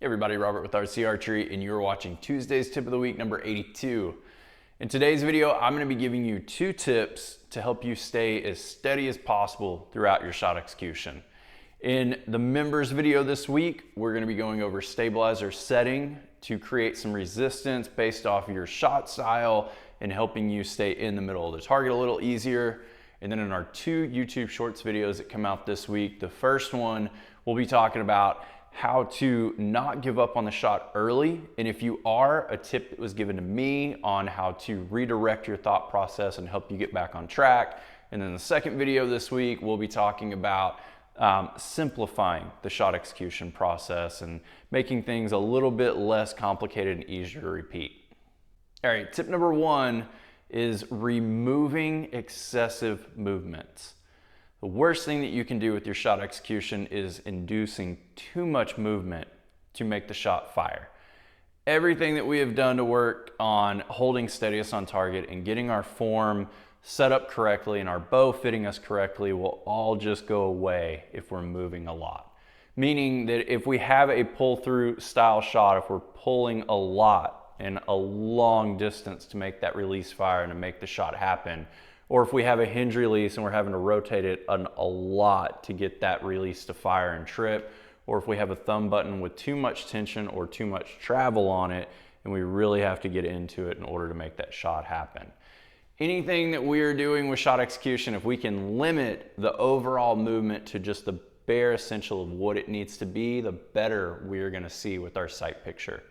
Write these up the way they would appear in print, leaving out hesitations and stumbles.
Hey everybody, Robert with RC Archery, and you're watching Tuesday's Tip of the Week number 82. In today's video, I'm going to be giving you 2 tips to help you stay as steady as possible throughout your shot execution. In the members video this week, we're going to be going over stabilizer setting to create some resistance based off of your shot style and helping you stay in the middle of the target a little easier. And then in our 2 YouTube Shorts videos that come out this week, the first one, we'll be talking about how to not give up on the shot early. And if you are, a tip that was given to me on how to redirect your thought process and help you get back on track. And then the second video this week, we'll be talking about simplifying the shot execution process and making things a little bit less complicated and easier to repeat. All right, tip number 1 is removing excessive movements. The worst thing that you can do with your shot execution is inducing too much movement to make the shot fire. Everything that we have done to work on holding steadiest on target and getting our form set up correctly and our bow fitting us correctly will all just go away if we're moving a lot. Meaning that if we have a pull through style shot, if we're pulling a lot and a long distance to make that release fire and to make the shot happen, or if we have a hinge release and we're having to rotate it a lot to get that release to fire and trip, or if we have a thumb button with too much tension or too much travel on it and we really have to get into it in order to make that shot happen. Anything that we are doing with shot execution, if we can limit the overall movement to just the bare essential of what it needs to be, the better we are going to see with our sight picture.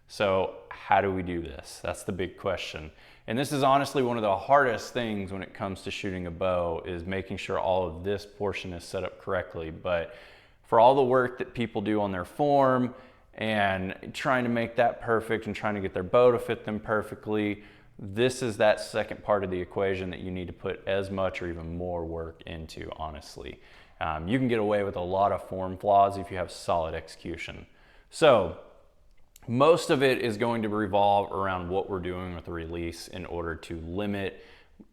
So how do we do this? That's the big question. And this is honestly one of the hardest things when it comes to shooting a bow, is making sure all of this portion is set up correctly. But for all the work that people do on their form and trying to make that perfect and trying to get their bow to fit them perfectly, this is that second part of the equation that you need to put as much or even more work into, honestly. You can get away with a lot of form flaws if you have solid execution. So most of it is going to revolve around what we're doing with the release in order to limit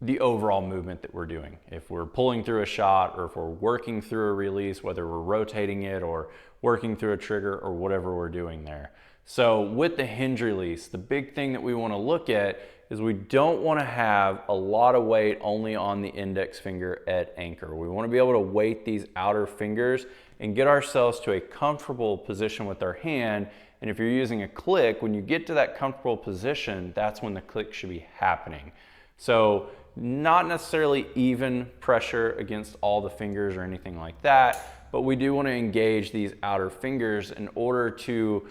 the overall movement that we're doing. If we're pulling through a shot, or if we're working through a release, whether we're rotating it or working through a trigger or whatever we're doing there. So with the hinge release, the big thing that we want to look at is we don't want to have a lot of weight only on the index finger at anchor. We want to be able to weight these outer fingers and get ourselves to a comfortable position with our hand. And if you're using a click, when you get to that comfortable position, that's when the click should be happening. So not necessarily even pressure against all the fingers or anything like that, but we do want to engage these outer fingers in order to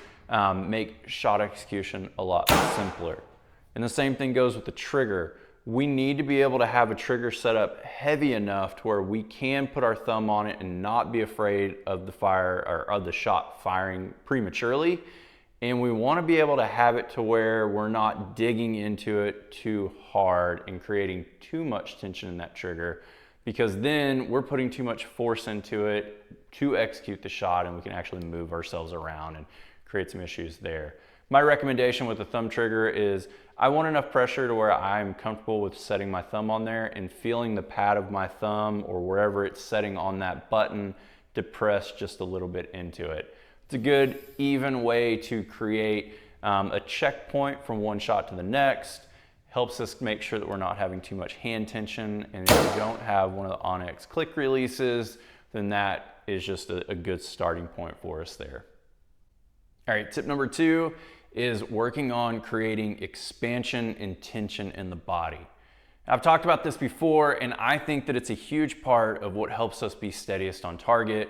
make shot execution a lot simpler. And the same thing goes with the trigger. We need to be able to have a trigger set up heavy enough to where we can put our thumb on it and not be afraid of the fire or of the shot firing prematurely. And we want to be able to have it to where we're not digging into it too hard and creating too much tension in that trigger, because then we're putting too much force into it to execute the shot and we can actually move ourselves around and create some issues there. My recommendation with the thumb trigger is I want enough pressure to where I'm comfortable with setting my thumb on there and feeling the pad of my thumb or wherever it's setting on that button to press just a little bit into it. It's a good even way to create a checkpoint from one shot to the next. Helps us make sure that we're not having too much hand tension, and if you don't have one of the Onyx click releases, then that is just a good starting point for us there. All right, tip number 2 is working on creating expansion and tension in the body. I've talked about this before, and I think that it's a huge part of what helps us be steadiest on target.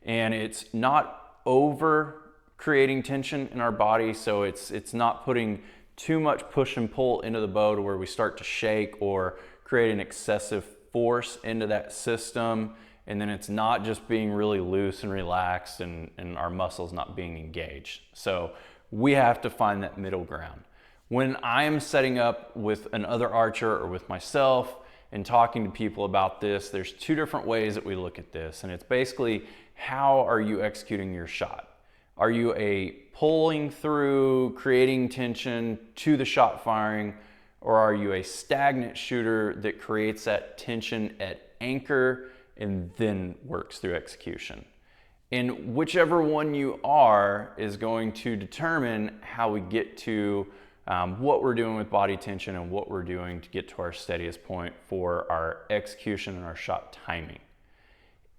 And it's not over creating tension in our body, so it's not putting too much push and pull into the bow to where we start to shake or create an excessive force into that system. And then it's not just being really loose and relaxed and our muscles not being engaged. So we have to find that middle ground. When I am setting up with another archer or with myself and talking to people about this, there's 2 different ways that we look at this. And it's basically, how are you executing your shot? Are you a pulling through, creating tension to the shot firing, or are you a stagnant shooter that creates that tension at anchor and then works through execution? And whichever one you are is going to determine how we get to what we're doing with body tension and what we're doing to get to our steadiest point for our execution and our shot timing.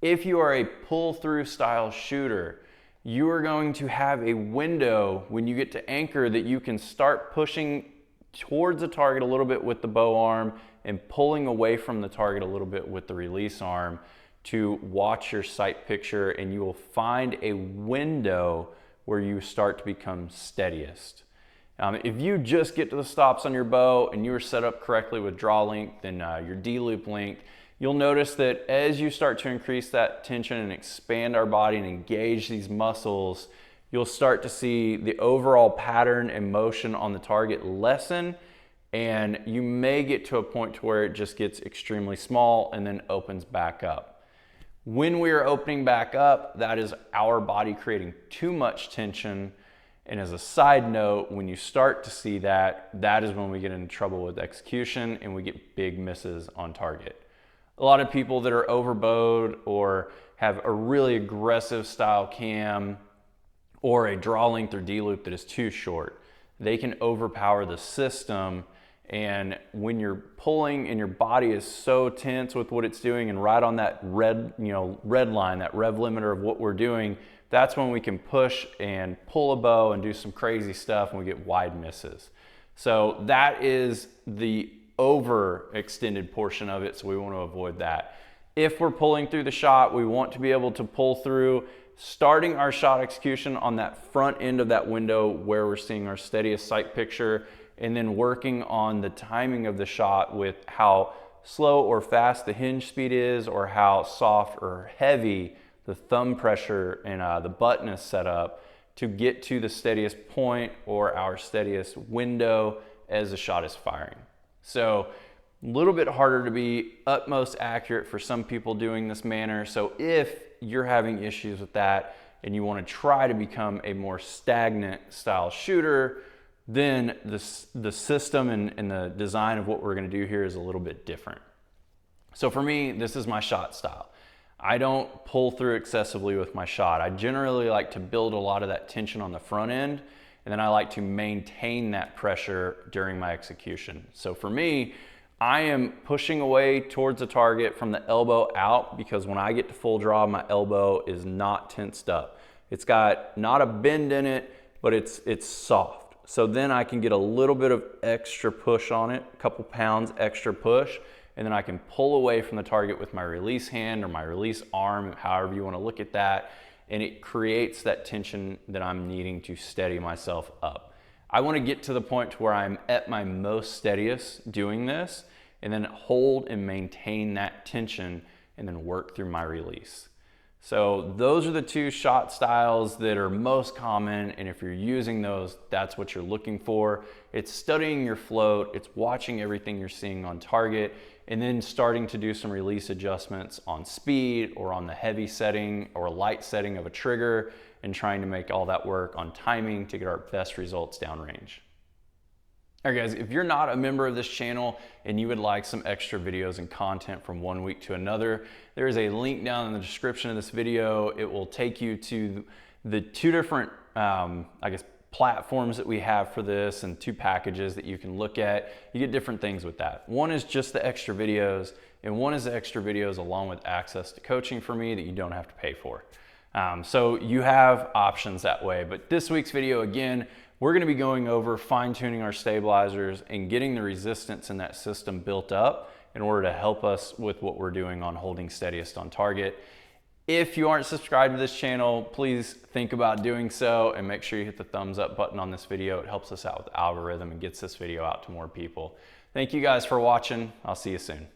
If you are a pull-through style shooter, you are going to have a window when you get to anchor that you can start pushing towards the target a little bit with the bow arm and pulling away from the target a little bit with the release arm to watch your sight picture, and you will find a window where you start to become steadiest. If you just get to the stops on your bow and you are set up correctly with draw length and your D-loop length, you'll notice that as you start to increase that tension and expand our body and engage these muscles, you'll start to see the overall pattern and motion on the target lessen, and you may get to a point to where it just gets extremely small and then opens back up. When we are opening back up, that is our body creating too much tension. And as a side note, when you start to see that, that is when we get into trouble with execution and we get big misses on target. A lot of people that are overbowed or have a really aggressive style cam or a draw length or D-loop that is too short, they can overpower the system. And when you're pulling and your body is so tense with what it's doing and right on that red line, that rev limiter of what we're doing, that's when we can push and pull a bow and do some crazy stuff and we get wide misses. So that is the overextended portion of it, so we want to avoid that. If we're pulling through the shot, we want to be able to pull through, starting our shot execution on that front end of that window where we're seeing our steadiest sight picture, and then working on the timing of the shot with how slow or fast the hinge speed is, or how soft or heavy the thumb pressure and the button is set up to get to the steadiest point or our steadiest window as the shot is firing. So a little bit harder to be utmost accurate for some people doing this manner. So if you're having issues with that and you want to try to become a more stagnant style shooter, then the system and the design of what we're going to do here is a little bit different. So for me, this is my shot style. I don't pull through excessively with my shot. I generally like to build a lot of that tension on the front end, and then I like to maintain that pressure during my execution. So for me, I am pushing away towards the target from the elbow out, because when I get to full draw, my elbow is not tensed up. It's got not a bend in it, but it's soft. So then I can get a little bit of extra push on it, a couple pounds extra push, and then I can pull away from the target with my release hand or my release arm, however you want to look at that, and it creates that tension that I'm needing to steady myself up. I want to get to the point to where I'm at my most steadiest doing this, and then hold and maintain that tension and then work through my release. So those are the two shot styles that are most common, and if you're using those, that's what you're looking for. It's studying your float, it's watching everything you're seeing on target, and then starting to do some release adjustments on speed or on the heavy setting or light setting of a trigger, and trying to make all that work on timing to get our best results downrange. All right guys, if you're not a member of this channel and you would like some extra videos and content from one week to another, there is a link down in the description of this video. It will take you to the two different, platforms that we have for this, and two packages that you can look at. You get different things with that. One is just the extra videos, and one is the extra videos along with access to coaching for me that you don't have to pay for. So you have options that way. But this week's video, again, we're going to be going over fine-tuning our stabilizers and getting the resistance in that system built up in order to help us with what we're doing on holding steadiest on target. If you aren't subscribed to this channel, please think about doing so, and make sure you hit the thumbs up button on this video. It helps us out with the algorithm and gets this video out to more people. Thank you guys for watching. I'll see you soon.